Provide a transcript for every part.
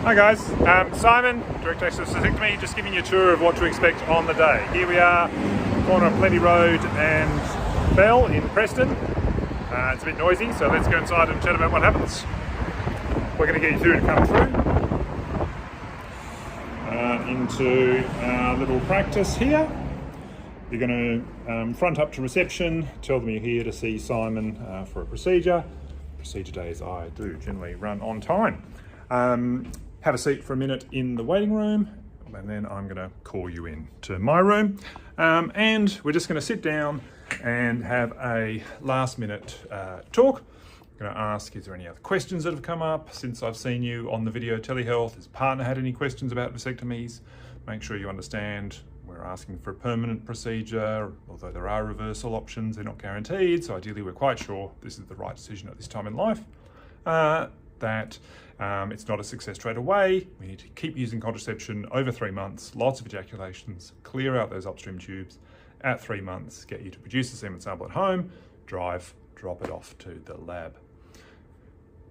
Hi guys, Simon, Director of Vasectomy, just giving you a tour of what to expect on the day. Here we are, corner of Plenty Road and Bell in Preston. It's a bit noisy, so let's go inside and chat about what happens. We're going to get you through to come through into our little practice here. You're going to front up to reception, tell them you're here to see Simon for a procedure. Procedure days I do generally run on time. Have a seat for a minute in the waiting room, and then I'm going to call you in to my room. And we're just going to sit down and have a last minute talk. I'm going to ask, is there any other questions that have come up since I've seen you on the video telehealth? Has partner had any questions about vasectomies? Make sure you understand we're asking for a permanent procedure, although there are reversal options, they're not guaranteed. So ideally we're quite sure this is the right decision at this time in life. That it's not a success straight away. We need to keep using contraception over 3 months, lots of ejaculations, clear out those upstream tubes at 3 months, get you to produce the semen sample at home, drop it off to the lab.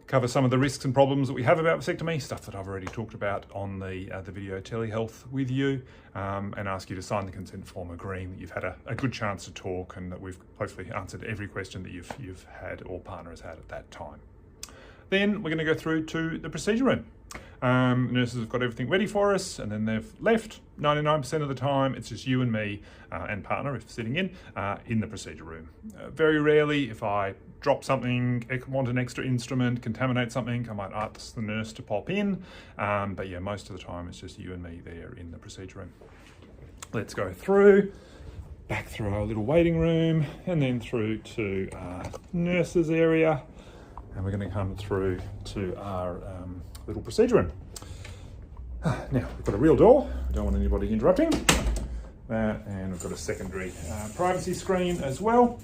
Cover some of the risks and problems that we have about vasectomy, stuff that I've already talked about on the video telehealth with you, and ask you to sign the consent form agreeing that you've had a good chance to talk and that we've hopefully answered every question that you've had or partner has had at that time. Then we're going to go through to the procedure room. Nurses have got everything ready for us, and then they've left. 99% of the time, it's just you and me and partner, if sitting in the procedure room. Very rarely, if I drop something, want an extra instrument, contaminate something, I might ask the nurse to pop in. But yeah, most of the time, it's just you and me there in the procedure room. Let's go back through our little waiting room, and then through to our nurses area. And we're going to come through to our little procedure room. Now, we've got a real door. We don't want anybody interrupting. And we've got a secondary privacy screen as well.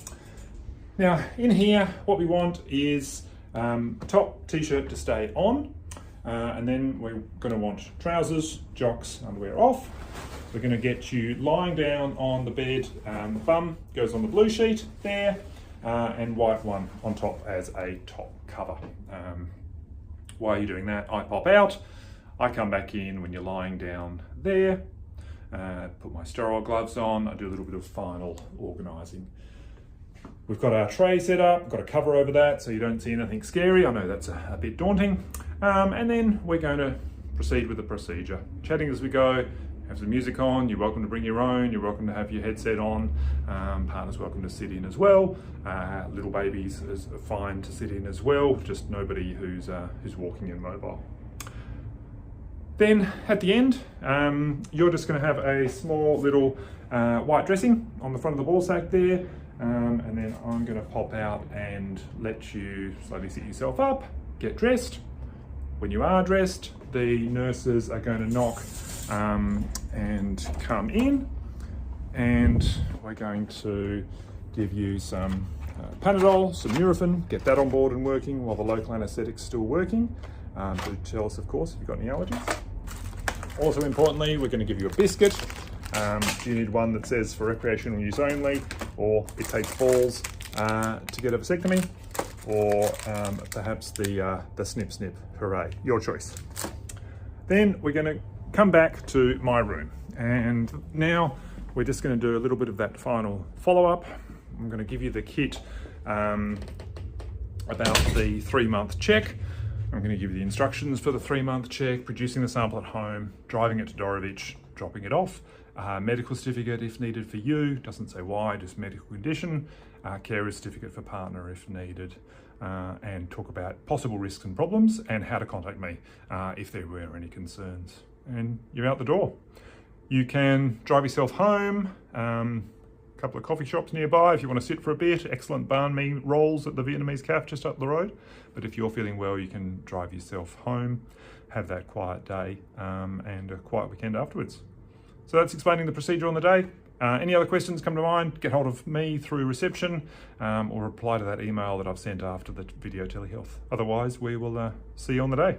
Now, in here, what we want is top t-shirt to stay on. And then we're going to want trousers, jocks, underwear off. We're going to get you lying down on the bed. The bum goes on the blue sheet there. And white one on top as a top cover. While you're doing that, I pop out, I come back in when you're lying down there, put my sterile gloves on, I do a little bit of final organising. We've got our tray set up, we've got a cover over that so you don't see anything scary. I know that's a bit daunting. And then we're going to proceed with the procedure. Chatting as we go. Have some music on, you're welcome to bring your own, you're welcome to have your headset on, partner's welcome to sit in as well, little babies is fine to sit in as well, just nobody who's walking and mobile. Then at the end, you're just going to have a small little white dressing on the front of the ball sack there, and then I'm going to pop out and let you slowly sit yourself up, get dressed. When you are dressed, the nurses are going to knock and come in, and we're going to give you some Panadol, some Nurofen, get that on board and working while the local anaesthetic's still working. Do tell us, of course, if you've got any allergies. Also importantly, we're going to give you a biscuit. Do you need one that says for recreational use only, or it takes balls to get a vasectomy, or perhaps the snip snip hooray, your choice. Then we're going to come back to my room, and now we're just going to do a little bit of that final follow-up. I'm going to give you the kit about the 3-month check. I'm going to give you the instructions for the 3-month check, producing the sample at home, driving it to Dorevitch, dropping it off, medical certificate if needed for you, doesn't say why, just medical condition, carer certificate for partner if needed, and talk about possible risks and problems and how to contact me if there were any concerns. And you're out the door. You can drive yourself home, a couple of coffee shops nearby if you want to sit for a bit, excellent banh mi rolls at the Vietnamese cafe just up the road. But if you're feeling well, you can drive yourself home, have that quiet day and a quiet weekend afterwards. So that's explaining the procedure on the day. Any other questions come to mind, get hold of me through reception or reply to that email that I've sent after the video telehealth. Otherwise, we will see you on the day.